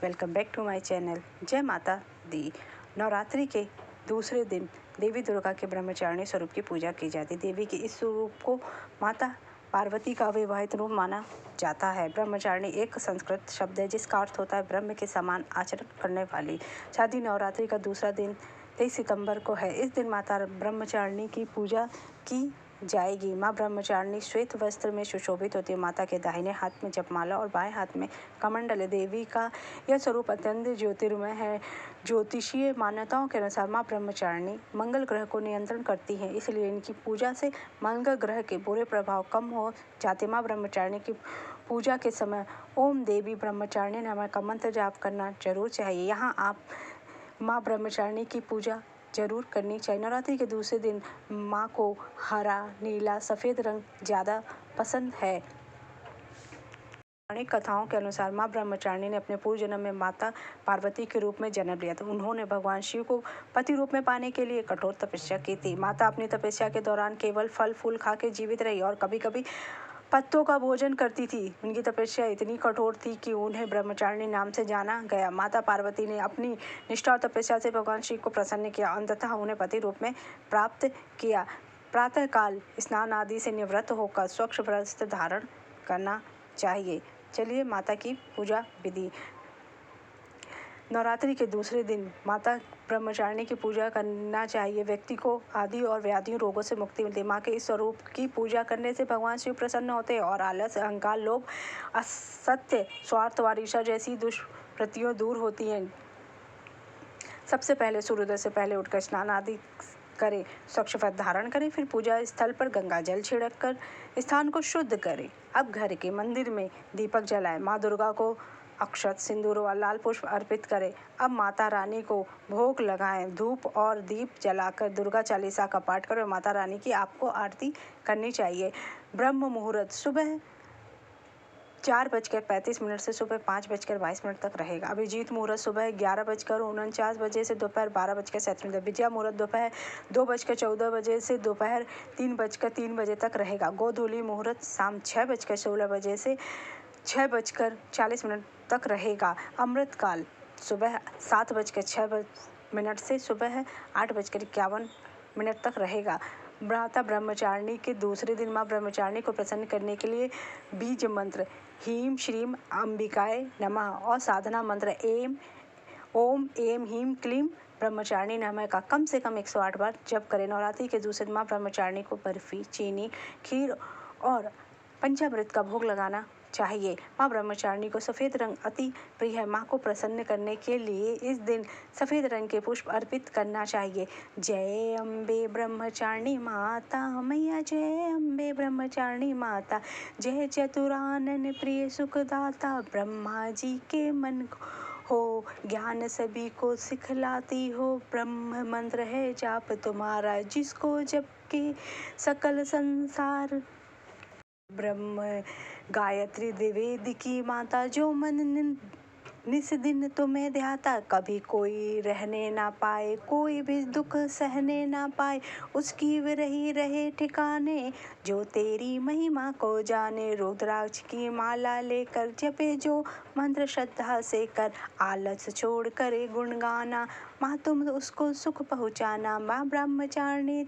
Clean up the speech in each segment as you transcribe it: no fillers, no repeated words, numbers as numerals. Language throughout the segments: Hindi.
Welcome back to my channel. जय माता दी। नवरात्रि के दूसरे दिन देवी दुर्गा के ब्रह्मचारिणी स्वरूप की पूजा की जाती है। देवी के इस स्वरूप को माता पार्वती का अविवाहित रूप माना जाता है। ब्रह्मचारिणी एक संस्कृत शब्द है जिसका अर्थ होता है ब्रह्म के समान आचरण करने वाली। शादी नवरात्रि का दूसरा दिन 23 सितंबर को है। इस दिन माता ब्रह्मचारिणी की पूजा की जाएगी। माँ ब्रह्मचारिणी श्वेत वस्त्र में सुशोभित होती है। माता के दाहिने हाथ में जपमाला और बाएं हाथ में कमंडल है। देवी का यह स्वरूप अत्यंत ज्योतिर्मय है। ज्योतिषीय मान्यताओं के अनुसार माँ ब्रह्मचारिणी मंगल ग्रह को नियंत्रण करती हैं, इसलिए इनकी पूजा से मंगल ग्रह के बुरे प्रभाव कम हो जाते। माँ ब्रह्मचारिणी की पूजा के समय ओम देवी ब्रह्मचारिणी नामक का मंत्र जाप करना जरूर चाहिए। यहाँ आप माँ ब्रह्मचारिणी की पूजा जरूर करनी चाहिए। नवरात्रि के दूसरे दिन माँ को हरा, नीला, सफ़ेद रंग ज़्यादा पसंद है। पौराणिक कथाओं के अनुसार माँ ब्रह्मचारिणी ने अपने पूर्व जन्म में माता पार्वती के रूप में जन्म लिया था। उन्होंने भगवान शिव को पति रूप में पाने के लिए कठोर तपस्या की थी। माता अपनी तपस्या के दौरान केवल फल फूल खा के जीवित रही और कभी कभी पत्तों का भोजन करती थी। उनकी तपस्या इतनी कठोर थी कि उन्हें ब्रह्मचारिणी नाम से जाना गया। माता पार्वती ने अपनी निष्ठा और तपस्या से भगवान शिव को प्रसन्न किया, अंततः उन्हें पति रूप में प्राप्त किया। प्रातःकाल स्नान आदि से निवृत्त होकर स्वच्छ वस्त्र धारण करना चाहिए। चलिए माता की पूजा विधि। नवरात्रि के दूसरे दिन माता ब्रह्मचारिणी की पूजा करना चाहिए। व्यक्ति को आदि और व्याधियों रोगों से मुक्ति मिलती है। माँ के इस स्वरूप की पूजा करने से भगवान शिव प्रसन्न होते हैं और आलस, अहंकार, लोभ, असत्य, स्वार्थ व ईर्ष्या जैसी दुष्प्रवृत्तियां दूर होती हैं। सबसे पहले सूर्योदय से पहले उठकर स्नान आदि करें, स्वच्छ वस्त्र धारण करें, फिर पूजा स्थल पर गंगा जल छिड़क कर स्थान को शुद्ध करें। अब घर के मंदिर में दीपक जलाएं। माँ दुर्गा को अक्षत, सिंदूर व लाल पुष्प अर्पित करें। अब माता रानी को भोग लगाएं। धूप और दीप जलाकर दुर्गा चालीसा का पाठ करें। माता रानी की आपको आरती करनी चाहिए। ब्रह्म मुहूर्त सुबह 4:35 से सुबह 5:22 तक रहेगा। अभिजीत मुहूर्त सुबह 11:49 बजे से दोपहर 12:37। विजया मुहूर्त दोपहर 2:14 से दोपहर 3:03 बजे तक रहेगा। गोधूली मुहूर्त शाम 6:16 बजे से 6:40 तक रहेगा। अमृतकाल सुबह 7:06 से सुबह 8:51 तक रहेगा। माता ब्रह्मचारिणी के दूसरे दिन माँ ब्रह्मचारिणी को प्रसन्न करने के लिए बीज मंत्र ह्रीं श्रीं अंबिकाय नमः और साधना मंत्र ओम ऐं ह्रीं क्लीं ब्रह्मचारिणी नमः का कम से कम 108 बार जप करें। नवरात्रि के दूसरे दिन माँ ब्रह्मचारिणी को बर्फी, चीनी, खीर और पंचामृत का भोग लगाना चाहिए। माँ ब्रह्मचारिणी को सफ़ेद रंग अति प्रिय है। माँ को प्रसन्न करने के लिए इस दिन सफ़ेद रंग के पुष्प अर्पित करना चाहिए। जय अम्बे ब्रह्मचारिणी माता मैया, जय अम्बे ब्रह्मचारिणी माता, जय चतुरानन प्रिय सुखदाता, ब्रह्मा जी के मन हो ज्ञान सभी को सिखलाती हो, ब्रह्म मंत्र है जाप तुम्हारा, जिसको जप के सकल संसार। ब्रह्म गायत्री द्विवेद की माता, जो मन निस दिन तुम्हें ध्याता, कभी कोई रहने ना पाए, कोई भी दुख सहने ना पाए, उसकी विरही रहे ठिकाने, जो तेरी महिमा को जाने। रुद्राक्ष की माला लेकर जपे जो मंत्र श्रद्धा से कर, आलस छोड़ करे गुण गाना, माँ तुम उसको सुख पहुँचाना। माँ ब्रह्मचारिणी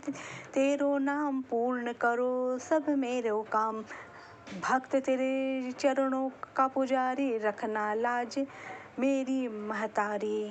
तेरो नाम पूर्ण करो सब मेरो काम, भक्त तेरे चरणों का पुजारी, रखना लाज मेरी महतारी।